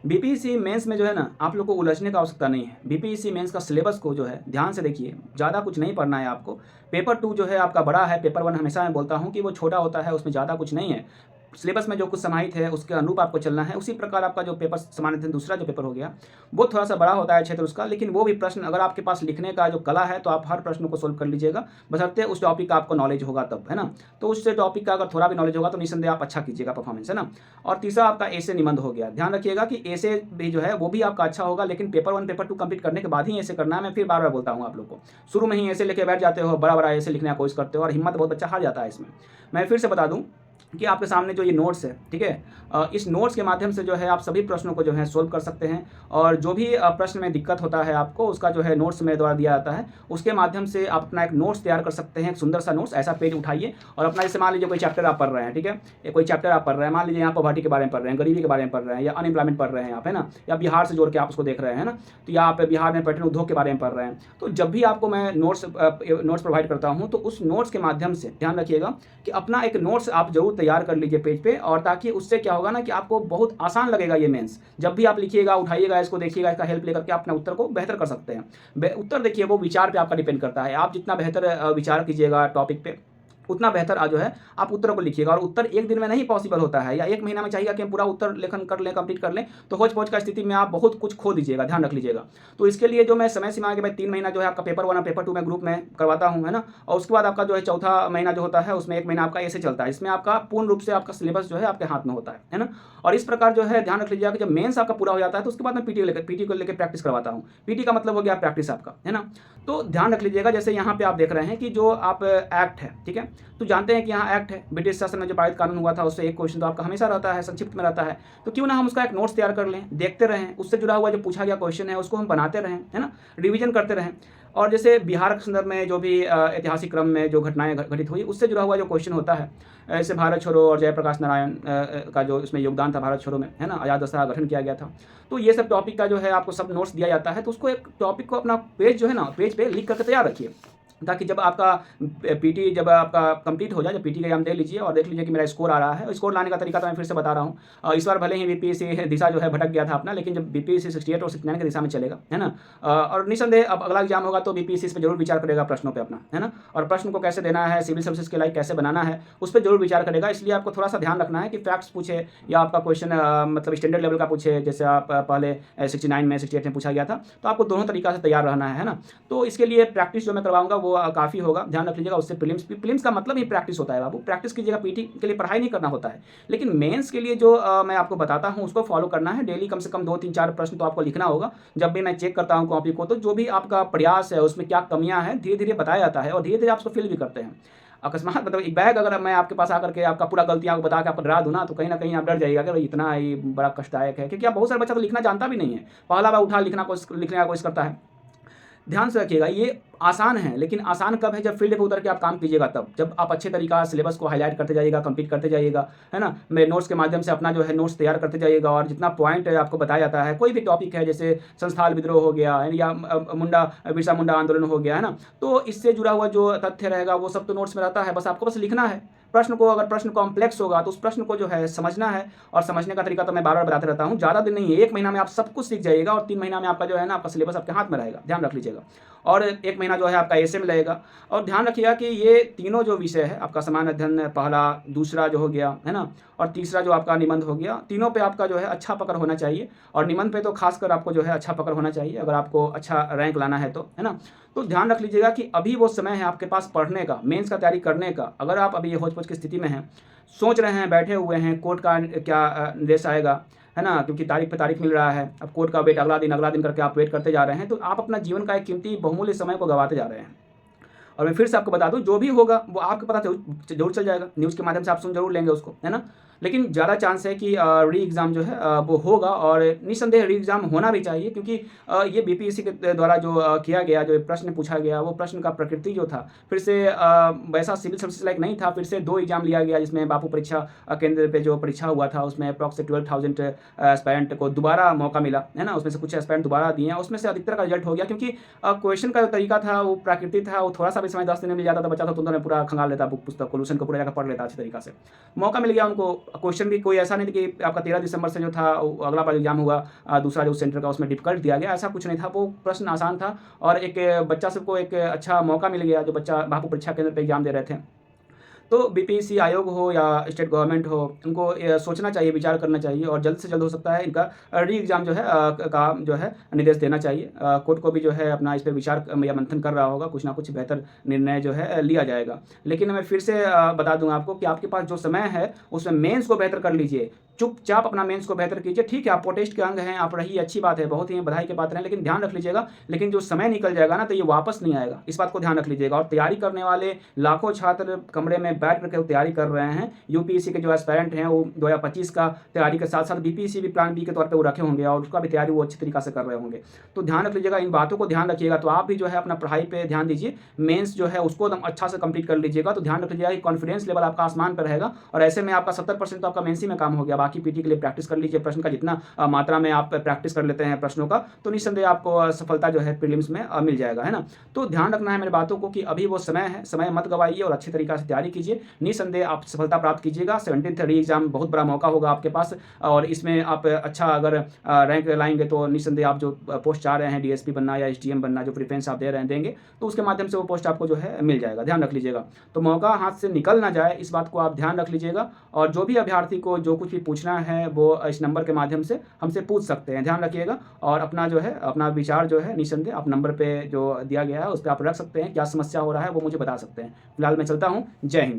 BPSC mains में जो है ना, आप लोग को उलझने का आवश्यकता नहीं है। बीपीएससी मेंस का सिलेबस को जो है ध्यान से देखिए, ज़्यादा कुछ नहीं पढ़ना है आपको। पेपर 2 जो है आपका बड़ा है, पेपर 1 हमेशा मैं बोलता हूँ कि वो छोटा होता है, उसमें ज़्यादा कुछ नहीं है। सिलेबस में जो कुछ समाहित है उसके अनुरूप आपको चलना है। उसी प्रकार आपका जो पेपर समानित है, दूसरा जो पेपर हो गया, वो थोड़ा-सा बड़ा होता है क्षेत्र उसका, लेकिन वो भी प्रश्न अगर आपके पास लिखने का जो कला है, तो आप हर प्रश्न को सोल्व कर लीजिएगा, बशर्ते उस टॉपिक का आपको नॉलेज होगा तब, है ना? तो उस टॉपिक का अगर थोड़ा भी नॉलेज होगा तो निस्संदेह आप अच्छा कीजिएगा परफॉर्मेंस, है ना? और तीसरा आपका एसे निबंध हो गया। ध्यान रखिएगा कि एसे भी जो है वो भी आपका अच्छा होगा, लेकिन पेपर 1, पेपर 2 कंप्लीट करने के बाद ही एसे करना है। मैं फिर बार-बार बोलता हूँ आप लोग को। शुरू में ही एसे लेके बैठ जाते हो, बड़ा-बड़ा एसे लिखने का कोशिश करते हो और हिम्मत बहुत बच्चा हार जाता है इसमें। मैं फिर से बता दूँ कि आपके सामने जो ये नोट्स है, ठीक है? इस नोट्स के माध्यम से जो है आप सभी प्रश्नों को जो है सोल्व कर सकते हैं और जो भी प्रश्न में दिक्कत होता है आपको, उसका जो है नोट्स मेरे द्वारा दिया जाता है। उसके माध्यम से आप अपना एक नोट्स तैयार कर सकते हैं, एक सुंदर सा नोट्स। ऐसा पेज उठाइए और अपना, जैसे मान लीजिए कोई चैप्टर आप पढ़ रहे हैं, ठीक है? ये कोई चैप्टर आप पढ़ रहे हैं, मान लीजिए यहाँ पॉवर्टी के बारे में पढ़ रहे हैं, गरीबी के बारे में पढ़ रहे हैं या अनएम्प्लॉयमेंट पढ़ रहे हैं आप, है ना? या बिहार से जोड़ के आप उसको देख रहे हैं ना? तो या आप बिहार में पर्यटन उद्योग के बारे में पढ़ रहे हैं। तो जब भी आपको मैं नोट्स प्रोवाइड करता हूँ, तो उस नोट्स के माध्यम से ध्यान रखिएगा कि अपना एक नोट्स आप ज़रूर तैयार कर लीजिए पेज पे, और ताकि उससे क्या होगा ना कि आपको बहुत आसान लगेगा ये मेंस। जब भी आप लिखिएगा, उठाइएगा इसको, देखिएगा, इसका हेल्प लेकर के आप अपने उत्तर को बेहतर कर सकते हैं। उत्तर देखिए वो विचार पे आपका डिपेंड करता है। आप जितना बेहतर विचार कीजिएगा टॉपिक पे, उतना बेहतर जो है आप उत्तर को लिखिएगा। और उत्तर एक दिन में नहीं पॉसिबल होता है, या 1 महीना में चाहिए कि हम पूरा उत्तर लेखन कर लें, कंप्लीट कर लें, तो होच-पोच का स्थिति में आप बहुत कुछ खो दीजिएगा, ध्यान रख लीजिएगा। तो इसके लिए जो मैं समय सीमा के भाई 3 महीना जो है आपका पेपर 1 और पेपर 2 में ग्रुप में करवाता हूँ, है ना? और उसके बाद आपका जो है चौथा महीना जो होता है, उसमें 1 महीना आपका ऐसे चलता है। इसमें आपका पूर्ण रूप से आपका सिलेबस जो है आपके हाथ में होता है ना? और इस प्रकार जो है ध्यान रख लीजिएगा कि जब मेंस आपका पूरा हो जाता है, तो उसके बाद मैं पीटी को लेकर प्रैक्टिस करवाता हूँ। पीटी का मतलब हो गया प्रैक्टिस आपका, है ना? तो ध्यान रख लीजिएगा, जैसे यहाँ पे आप देख रहे हैं कि जो आप एक्ट है, ठीक है? तो जानते हैं कि यहाँ एक्ट है, ब्रिटिश शासन में जो पारित कानून हुआ था, उससे एक क्वेश्चन तो आपका हमेशा रहता है, संक्षिप्त में रहता है। तो क्यों ना हम उसका एक नोट्स तैयार कर लें, देखते रहें, उससे जुड़ा हुआ जो पूछा गया क्वेश्चन है उसको हम बनाते रहें, है ना? रिवीजन करते रहें। और जैसे बिहार के संदर्भ में जो भी ऐतिहासिक क्रम में जो घटनाएँ घटित हुई, उससे जुड़ा हुआ जो क्वेश्चन होता है, जैसे भारत छोड़ो और जयप्रकाश नारायण का जो इसमें योगदान था भारत छोड़ो में, है ना? आज़ाद राष्ट्र का गठन किया गया था। तो ये सब टॉपिक का जो है आपको सब नोट्स दिया जाता है, तो उसको एक टॉपिक को अपना पेज जो है ना, पेज पे लिख करके तैयार रखिए, ताकि जब आपका पीटी जब आपका कंप्लीट हो जाए, जब पीटी का एग्जाम दे लीजिए और देख लीजिए कि मेरा स्कोर आ रहा है। स्कोर लाने का तरीका तो मैं फिर से बता रहा हूँ। इस बार भले ही बीपीएससी दिशा जो है भटक गया था अपना, लेकिन जब बीपीएससी 68 और 69 की दिशा में चलेगा, है ना? और निसंदेह अब अगला एग्जाम होगा तो बीपीएससी इस पर जरूर विचार करेगा प्रश्नों पर अपना, है ना? और प्रश्न को कैसे देना है, सिविल सर्विसेज के लायक कैसे बनाना है, उस पर जरूर विचार करेगा। इसलिए आपको थोड़ा सा ध्यान रखना है कि फैक्ट्स पूछे या आपका क्वेश्चन मतलब स्टैंडर्ड लेवल का पूछे, जैसे आप पहले 69 में 68 में पूछा गया था, तो आपको दोनों तरीका से तैयार रहना है ना? तो इसके लिए प्रैक्टिस जो मैं करवाऊंगा वो काफ़ी होगा, ध्यान रख लीजिएगा। उससे प्रीलिम्स का मतलब ही प्रैक्टिस होता है बाबू, प्रैक्टिस कीजिएगा। पीटी के लिए पढ़ाई नहीं करना होता है, लेकिन मेंस के लिए जो मैं आपको बताता हूँ उसको फॉलो करना है। डेली कम से कम 2, 3, 4 प्रश्न तो आपको लिखना होगा। जब भी मैं चेक करता हूँ कॉपी को, तो जो भी आपका प्रयास है उसमें क्या कमियां हैं धीरे-धीरे बताया जाता है और धीरे-धीरे आप उसको फिल भी करते हैं। अकस्मात मतलब एक बैग अगर मैं आपके पास आकर के आपका पूरा गलतियां को बता के आपको डरा दूं ना, तो कहीं ना कहीं आप डर जाइएगा कि भाई इतना ही बड़ा कष्टदायक है, क्योंकि आप बहुत सारे बच्चा तो लिखना जानता भी नहीं है, पहला बार उठा लिखने का कोशिश करता है। ध्यान से रखिएगा, ये आसान है, लेकिन आसान कब है, जब फील्ड पे उतर के आप काम कीजिएगा तब। जब आप अच्छे तरीका सिलेबस को हाईलाइट करते जाइएगा, कंप्लीट करते जाइएगा, है ना? मेरे नोट्स के माध्यम से अपना जो है नोट्स तैयार करते जाइएगा, और जितना पॉइंट आपको बताया जाता है, कोई भी टॉपिक है, जैसे संस्थाल विद्रोह हो गया या बिरसा मुंडा आंदोलन हो गया, है ना? तो इससे जुड़ा हुआ जो तथ्य रहेगा वो सब तो नोट्स में रहता है, बस आपको बस लिखना है। प्रश्न को, अगर प्रश्न कॉम्प्लेक्स होगा तो उस प्रश्न को जो है समझना है, और समझने का तरीका तो मैं बार-बार बताते रहता हूँ। ज़्यादा दिन नहीं है, 1 महीना में आप सब कुछ सीख जाइएगा और 3 महीना में आपका जो है ना आपका सिलेबस आपके हाथ में रहेगा, ध्यान रख लीजिएगा। और 1 महीना जो है आपका ऐसे में लगेगा। और ध्यान रखिएगा कि ये तीनों जो विषय है आपका सामान्य अध्ययन पहला, दूसरा जो हो गया, है ना? और तीसरा जो आपका निबंध हो गया, तीनों पे आपका जो है अच्छा पकड़ होना चाहिए। और निबंध पे तो खासकर आपको जो है अच्छा पकड़ होना चाहिए, अगर आपको अच्छा रैंक लाना है तो, है ना? तो ध्यान रख लीजिएगा कि अभी वो समय है आपके पास पढ़ने का, मेंस का तैयारी करने का। अगर आप अभी ये होच-पोच की स्थिति में हैं, सोच रहे हैं, बैठे हुए हैं, कोर्ट का क्या निर्देश आएगा, है ना? क्योंकि तारीख पे तारीख मिल रहा है, अब कोर्ट का वेट अगला दिन करके आप वेट करते जा रहे हैं, तो आप अपना जीवन का एक कीमती बहुमूल्य समय को गंवाते जा रहे हैं। और मैं फिर से आपको बता दूं, जो भी होगा वो आपको पता जरूर चल जाएगा, न्यूज़ के माध्यम से आप सुन जरूर लेंगे उसको, है ना? लेकिन ज़्यादा चांस है कि री एग्ज़ाम जो है वो होगा, और निस्संदेह री एग्ज़ाम होना भी चाहिए, क्योंकि ये बीपीएससी के द्वारा जो किया गया, जो प्रश्न पूछा गया, वो प्रश्न का प्रकृति जो था फिर से वैसा सिविल सर्विसेज लाइक नहीं था। फिर से 2 एग्ज़ाम लिया गया, जिसमें बापू परीक्षा केंद्र पे जो परीक्षा हुआ था उसमें अप्रॉक्स 12,000 एस्पायरेंट को दोबारा मौका मिला, है ना? उसमें से कुछ एस्पायरेंट दोबारा दिए हैं, उसमें से अधिकतर का रिजल्ट हो गया, क्योंकि क्वेश्चन का जो तरीका था वो प्राकृतिक था, वो थोड़ा सा भी भी समय 10 दिन में मिल जाता था, बच्चा तो तुरंत में पूरा खंगाल लेता बुक पुस्तक सोल्यूशन को पूरा जाकर पढ़ लेता अच्छी तरीका से। मौका मिल गया उनको, क्वेश्चन भी कोई ऐसा नहीं था कि आपका 13 दिसंबर से जो था अगला बार एग्जाम हुआ दूसरा जो सेंटर का उसमें डिफिकल्ट दिया गया, ऐसा कुछ नहीं था। वो प्रश्न आसान था और एक बच्चा सबको एक अच्छा मौका मिल गया जो बच्चा वहाँ पर परीक्षा केंद्र पर एग्जाम दे रहे थे। तो बीपीएससी आयोग हो या स्टेट गवर्नमेंट हो, उनको सोचना चाहिए, विचार करना चाहिए और जल्द से जल्द हो सकता है इनका री एग्ज़ाम जो है का जो है निर्देश देना चाहिए। कोर्ट को भी जो है अपना इस पे विचार या मंथन कर रहा होगा, कुछ ना कुछ बेहतर निर्णय जो है लिया जाएगा। लेकिन मैं फिर से बता दूँ आपको कि आपके पास जो समय है उसमें मेंस को बेहतर कर लीजिए, चुपचाप अपना मेंस को बेहतर कीजिए। ठीक है, आप प्रोटेस्ट के अंग हैं, आप रही अच्छी बात है, बहुत ही बधाई के पात्र हैं, लेकिन ध्यान रख लीजिएगा, लेकिन जो समय निकल जाएगा ना तो ये वापस नहीं आएगा, इस बात को ध्यान रख लीजिएगा। और तैयारी करने वाले लाखों छात्र कमरे में बैठ करके तैयारी कर रहे हैं। यूपीएससी के जो एस्पायरेंट हैं वो 2025 का तैयारी के साथ साथ बीपीएससी भी प्लान बी के तौर पे वो रखे होंगे और उसका भी तैयारी वो अच्छी तरीके से कर रहे होंगे। तो ध्यान रख लीजिएगा, इन बातों को ध्यान रखिएगा। तो आप भी जो है अपना पढ़ाई पे ध्यान दीजिए, मेंस जो है उसको एकदम अच्छा से कंप्लीट कर लीजिएगा। तो ध्यान रख लीजिएगा कि कॉन्फिडेंस लेवल आपका आसमान पर रहेगा और ऐसे में आपका 70% तो आपका मेंस ही में काम हो गया। बाकी पीटी के लिए प्रैक्टिस कर लीजिए, प्रश्न का जितना मात्रा में आप प्रैक्टिस कर लेते हैं प्रश्नों का, तो निस्संदेह आपको सफलता जो है प्रीलिम्स में मिल जाएगा, है ना। तो ध्यान रखना है मेरे बातों को कि अभी वो समय है, समय मत गवाइए और अच्छी तरीके से तैयारी कीजिए, निस्संदेह आप सफलता प्राप्त कीजिएगा। 17th री एग्जाम बहुत बड़ा मौका होगा आपके पास और इसमें आप अच्छा अगर रैंक लाएंगे तो निस्संदेह आप जो पोस्ट चाह रहे हैं डीएसपी बनना या एसडीएम बनना, जो प्रेफरेंस आप दे रहे हैं देंगे, तो उसके माध्यम से वो पोस्ट आपको जो है मिल जाएगा। ध्यान रख लीजिएगा, तो मौका हाथ से निकल ना जाए, इस बात को आप ध्यान रख लीजिएगा। और जो भी अभ्यर्थी को जो कुछ भी पूछना है वो इस नंबर के माध्यम से हमसे पूछ सकते हैं, ध्यान रखिएगा। और अपना जो है अपना विचार जो है निस्संदेह आप नंबर पे जो दिया गया है उस पर आप रख सकते हैं, क्या समस्या हो रहा है वो मुझे बता सकते हैं। फिलहाल मैं चलता हूँ, जय हिंद।